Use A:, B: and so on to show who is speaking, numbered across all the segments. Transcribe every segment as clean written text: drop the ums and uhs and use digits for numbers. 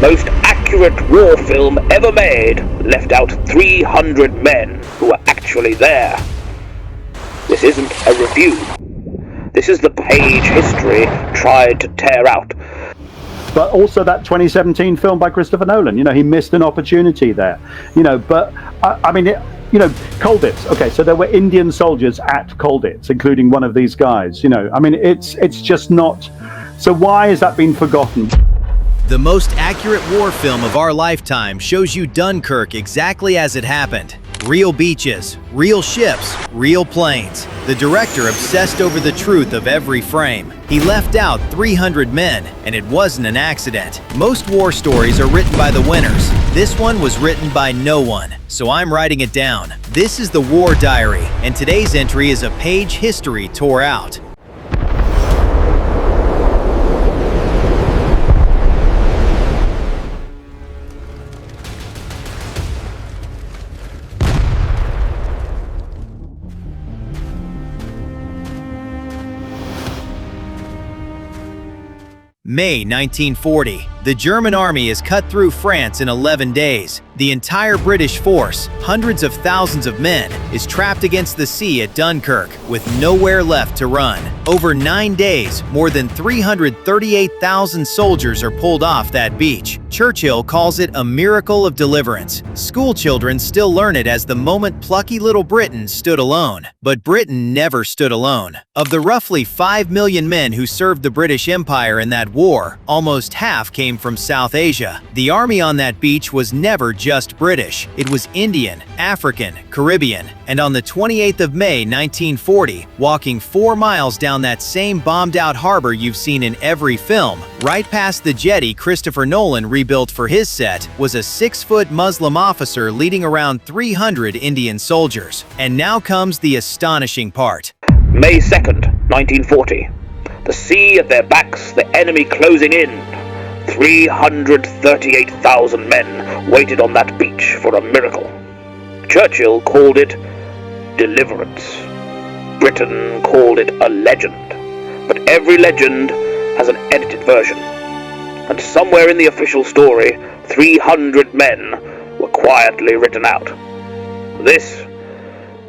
A: most accurate war film ever made left out 300 men who were actually there. This isn't a review. This is the page history tried to tear out.
B: But also that 2017 film by Christopher Nolan, he missed an opportunity there. But I mean, Colditz. Okay, so there were Indian soldiers at Colditz, including one of these guys. I mean, it's just not. So why has that been forgotten?
C: The most accurate war film of our lifetime shows you Dunkirk exactly as it happened. Real beaches, real ships, real planes. The director obsessed over the truth of every frame. He left out 300 men, and it wasn't an accident. Most war stories are written by the winners. This one was written by no one, so I'm writing it down. This is the War Diary, and today's entry is a page history tore out. May 1940. The German army is cut through France in 11 days. The entire British force, hundreds of thousands of men, is trapped against the sea at Dunkirk with nowhere left to run. Over 9 days, more than 338,000 soldiers are pulled off that beach. Churchill calls it a miracle of deliverance. School children still learn it as the moment plucky little Britain stood alone. But Britain never stood alone. Of the roughly 5 million men who served the British Empire in that war, almost half came from South Asia. The army on that beach was never just British. It was Indian, African, Caribbean. And on the 28th of May 1940, walking 4 miles down that same bombed-out harbor you've seen in every film, right past the jetty Christopher Nolan rebuilt for his set, was a 6-foot Muslim officer leading around 300 Indian soldiers. And now comes the astonishing part.
A: May 2nd, 1940. The sea at their backs, the enemy closing in. 338,000 men waited on that beach for a miracle. Churchill called it deliverance. Britain called it a legend. But every legend has an edited version. And somewhere in the official story, 300 men were quietly written out. This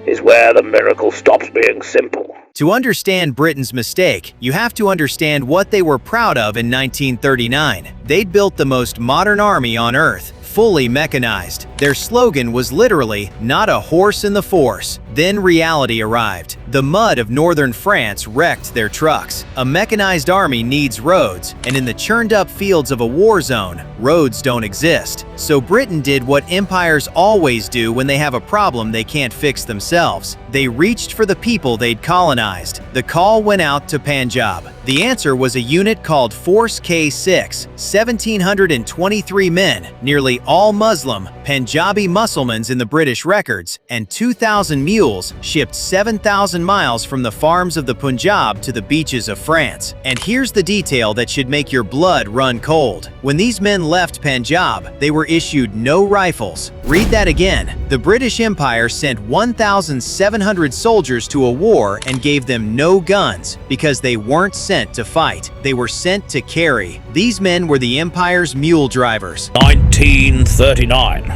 A: is where the miracle stops being simple.
C: To understand Britain's mistake, you have to understand what they were proud of in 1939. They'd built the most modern army on Earth, fully mechanized. Their slogan was literally, "Not a horse in the force." Then reality arrived. The mud of northern France wrecked their trucks. A mechanized army needs roads, and in the churned-up fields of a war zone, roads don't exist. So Britain did what empires always do when they have a problem they can't fix themselves. They reached for the people they'd colonized. The call went out to Punjab. The answer was a unit called Force K6, 1,723 men, nearly all Muslim, Punjabi Musulmans in the British records, and 2,000 mules shipped 7,000 miles from the farms of the Punjab to the beaches of France. And here's the detail that should make your blood run cold. When these men left Punjab, they were issued no rifles. Read that again. The British Empire sent 1,700 soldiers to a war and gave them no guns because they weren't sent to fight. They were sent to carry. These men were the Empire's mule drivers.
A: 1939.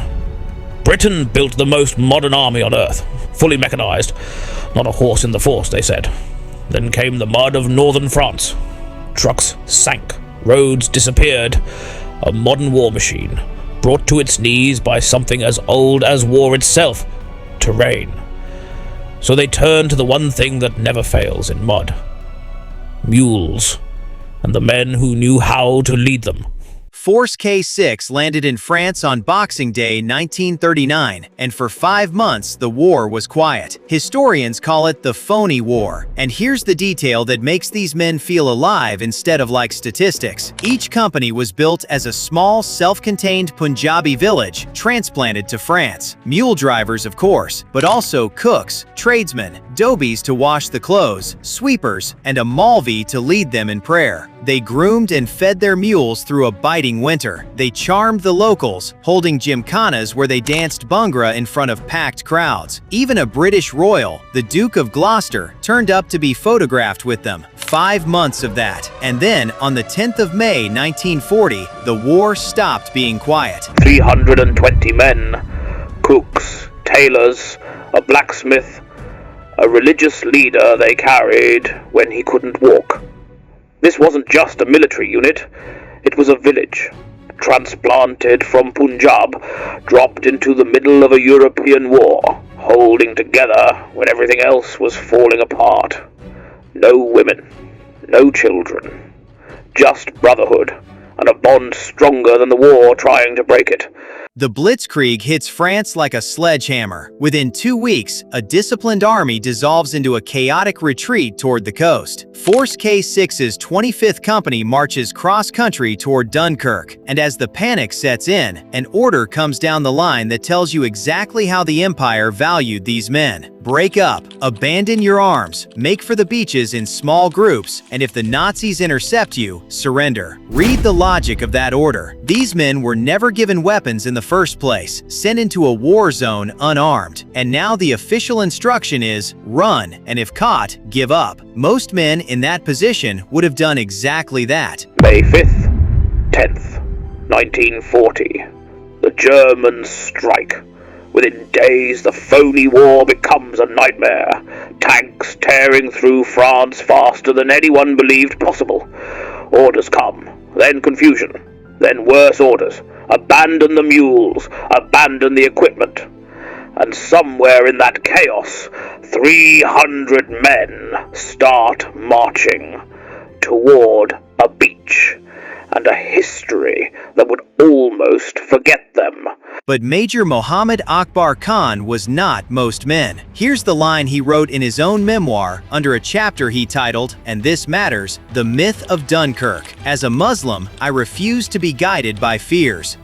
A: Britain built the most modern army on Earth, fully mechanized. Not a horse in the force, they said. Then came the mud of northern France. Trucks sank, roads disappeared. A modern war machine, brought to its knees by something as old as war itself, terrain. So they turned to the one thing that never fails in mud. Mules, and the men who knew how to lead them.
C: Force K6 landed in France on Boxing Day 1939, and for 5 months the war was quiet. Historians call it the phony war. And here's the detail that makes these men feel alive instead of like statistics. Each company was built as a small, self-contained Punjabi village transplanted to France. Mule drivers, of course, but also cooks, tradesmen, dobies to wash the clothes, sweepers, and a Malvi to lead them in prayer. They groomed and fed their mules through a biting winter. They charmed the locals, holding gymkhanas where they danced bhangra in front of packed crowds. Even a British royal, the Duke of Gloucester, turned up to be photographed with them. 5 months of that, and then on the 10th of May 1940, the war stopped being quiet.
A: 320 men, cooks, tailors, a blacksmith, a religious leader they carried when he couldn't walk. This wasn't just a military unit, it was a village, transplanted from Punjab, dropped into the middle of a European war, holding together when everything else was falling apart. No women, no children, just brotherhood, and a bond stronger than the war trying to break it.
C: The Blitzkrieg hits France like a sledgehammer. Within 2 weeks, a disciplined army dissolves into a chaotic retreat toward the coast. Force K6's 25th Company marches cross-country toward Dunkirk, and as the panic sets in, an order comes down the line that tells you exactly how the Empire valued these men. Break up, abandon your arms, make for the beaches in small groups, and if the Nazis intercept you, surrender. Read the logic of that order. These men were never given weapons in the first place, sent into a war zone unarmed, and now the official instruction is run, and if caught, give up. Most men in that position would have done exactly that.
A: May 5th, 10th, 1940. The Germans strike. Within days, the phony war becomes a nightmare. Tanks tearing through France faster than anyone believed possible. Orders come, then confusion, then worse orders. Abandon the mules, abandon the equipment. And somewhere in that chaos, 300 men start marching toward a beach and a history that would almost forget them.
C: But Major Muhammad Akbar Khan was not most men. Here's the line he wrote in his own memoir under a chapter he titled, and this matters, The Myth of Dunkirk. As a Muslim, I refuse to be guided by fears.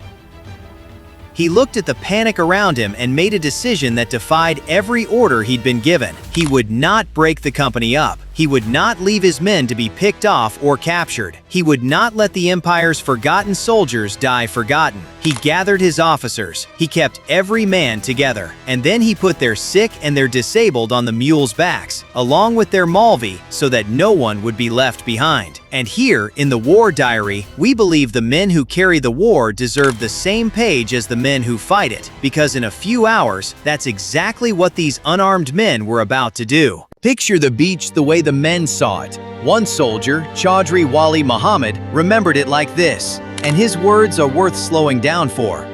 C: He looked at the panic around him and made a decision that defied every order he'd been given. He would not break the company up. He would not leave his men to be picked off or captured. He would not let the Empire's forgotten soldiers die forgotten. He gathered his officers. He kept every man together. And then he put their sick and their disabled on the mules' backs, along with their Malvi, so that no one would be left behind. And here, in the war diary, we believe the men who carry the war deserve the same page as the men who fight it, because in a few hours, that's exactly what these unarmed men were about to do. Picture the beach the way the men saw it. One soldier, Chaudhry Wali Muhammad, remembered it like this, and his words are worth slowing down for.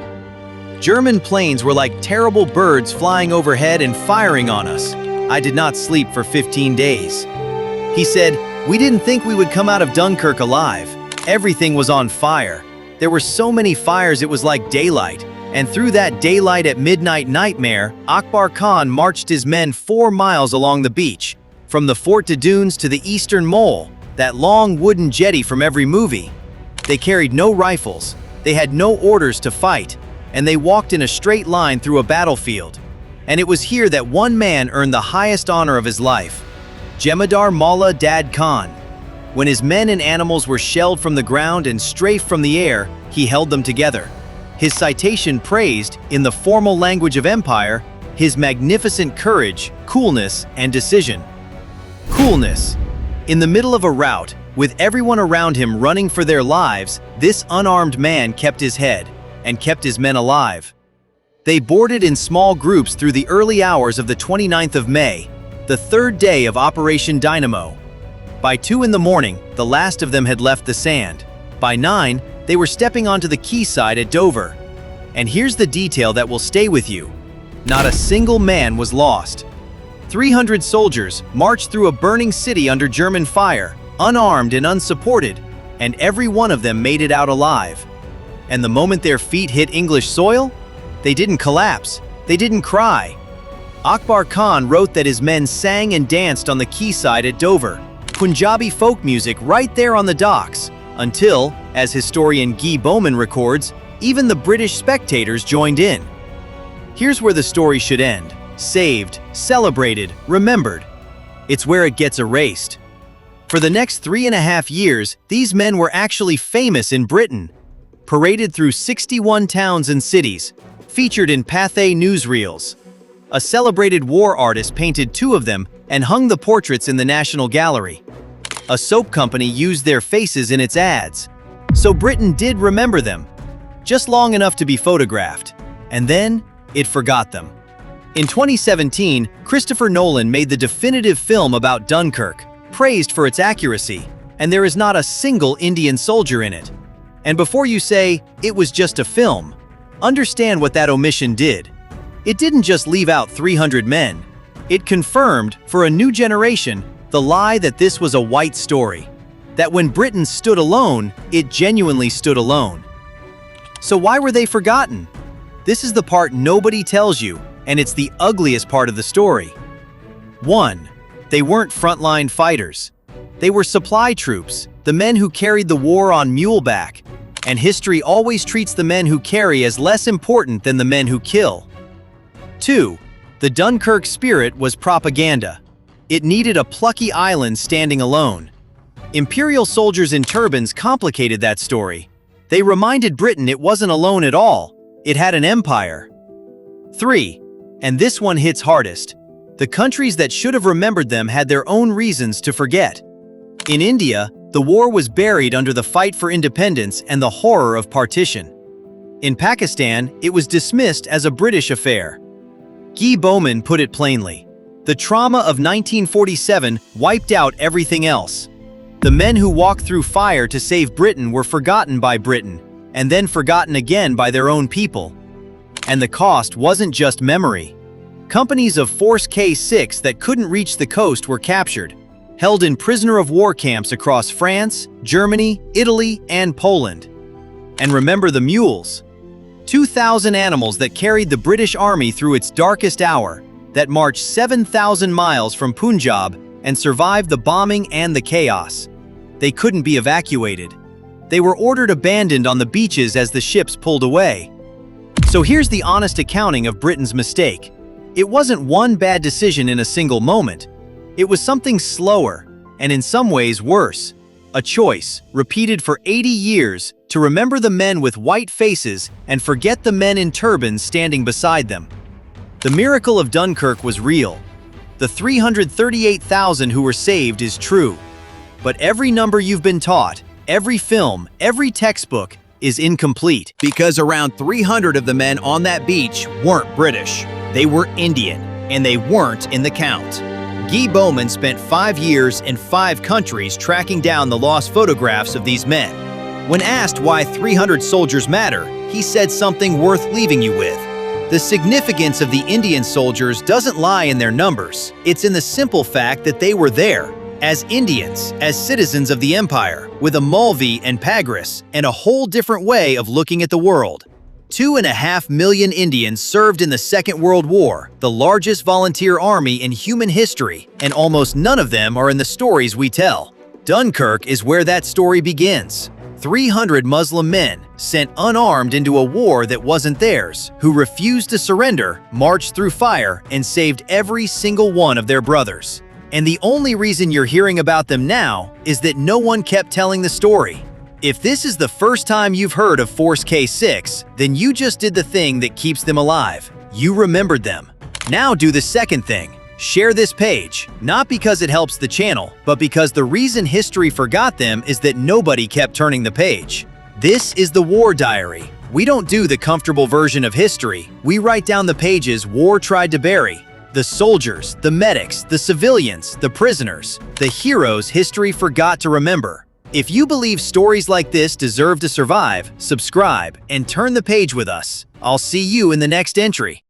C: German planes were like terrible birds flying overhead and firing on us. I did not sleep for 15 days. He said, we didn't think we would come out of Dunkirk alive. Everything was on fire. There were so many fires it was like daylight. And through that daylight at midnight nightmare, Akbar Khan marched his men 4 miles along the beach, from the Fort de Dunes to the Eastern Mole, that long wooden jetty from every movie. They carried no rifles, they had no orders to fight, and they walked in a straight line through a battlefield. And it was here that one man earned the highest honor of his life, Jemadar Malla Dad Khan. When his men and animals were shelled from the ground and strafed from the air, he held them together. His citation praised, in the formal language of empire, his magnificent courage, coolness, and decision. Coolness. In the middle of a rout, with everyone around him running for their lives, this unarmed man kept his head and kept his men alive. They boarded in small groups through the early hours of the 29th of May, the 3rd day of Operation Dynamo. By 2 in the morning, the last of them had left the sand. By 9, they were stepping onto the quayside at Dover. And here's the detail that will stay with you. Not a single man was lost. 300 soldiers marched through a burning city under German fire, unarmed and unsupported, and every one of them made it out alive. And the moment their feet hit English soil, they didn't collapse, they didn't cry. Akbar Khan wrote that his men sang and danced on the quayside at Dover, Punjabi folk music right there on the docks, until, as historian Guy Bowman records, even the British spectators joined in. Here's where the story should end. Saved, celebrated, remembered. It's where it gets erased. For the next 3.5 years, these men were actually famous in Britain, paraded through 61 towns and cities, featured in Pathé newsreels. A celebrated war artist painted 2 of them and hung the portraits in the National Gallery. A soap company used their faces in its ads. So Britain did remember them, just long enough to be photographed, and then it forgot them. In 2017, Christopher Nolan made the definitive film about Dunkirk, praised for its accuracy, and there is not a single Indian soldier in it. And before you say, it was just a film, understand what that omission did. It didn't just leave out 300 men. It confirmed, for a new generation, the lie that this was a white story. That when Britain stood alone, it genuinely stood alone. So why were they forgotten? This is the part nobody tells you, and it's the ugliest part of the story. 1. They weren't frontline fighters. They were supply troops, the men who carried the war on muleback. And history always treats the men who carry as less important than the men who kill. 2. The Dunkirk spirit was propaganda. It needed a plucky island standing alone. Imperial soldiers in turbans complicated that story. They reminded Britain it wasn't alone at all. It had an empire. 3. And this one hits hardest. The countries that should have remembered them had their own reasons to forget. In India, the war was buried under the fight for independence and the horror of partition. In Pakistan, it was dismissed as a British affair. Guy Bowman put it plainly. The trauma of 1947 wiped out everything else. The men who walked through fire to save Britain were forgotten by Britain, and then forgotten again by their own people. And the cost wasn't just memory. Companies of Force K6 that couldn't reach the coast were captured, held in prisoner of war camps across France, Germany, Italy, and Poland. And remember the mules. 2,000 animals that carried the British Army through its darkest hour, that marched 7,000 miles from Punjab and survived the bombing and the chaos. They couldn't be evacuated. They were ordered abandoned on the beaches as the ships pulled away. So here's the honest accounting of Britain's mistake. It wasn't one bad decision in a single moment. It was something slower, and in some ways worse. A choice, repeated for 80 years, to remember the men with white faces and forget the men in turbans standing beside them. The miracle of Dunkirk was real. The 338,000 who were saved is true. But every number you've been taught, every film, every textbook, is incomplete. Because around 300 of the men on that beach weren't British. They were Indian, and they weren't in the count. Guy Bowman spent 5 years in 5 countries tracking down the lost photographs of these men. When asked why 300 soldiers matter, he said something worth leaving you with. The significance of the Indian soldiers doesn't lie in their numbers. It's in the simple fact that they were there, as Indians, as citizens of the empire, with a Mulvey and Pagras, and a whole different way of looking at the world. 2.5 million Indians served in the Second World War, the largest volunteer army in human history, and almost none of them are in the stories we tell. Dunkirk is where that story begins. 300 Muslim men, sent unarmed into a war that wasn't theirs, who refused to surrender, marched through fire, and saved every single one of their brothers. And the only reason you're hearing about them now is that no one kept telling the story. If this is the first time you've heard of Force K6, then you just did the thing that keeps them alive. You remembered them. Now do the second thing. Share this page, not because it helps the channel, but because the reason history forgot them is that nobody kept turning the page. This is the War Diary. We don't do the comfortable version of history. We write down the pages war tried to bury. The soldiers, the medics, the civilians, the prisoners, the heroes history forgot to remember. If you believe stories like this deserve to survive, subscribe and turn the page with us. I'll see you in the next entry.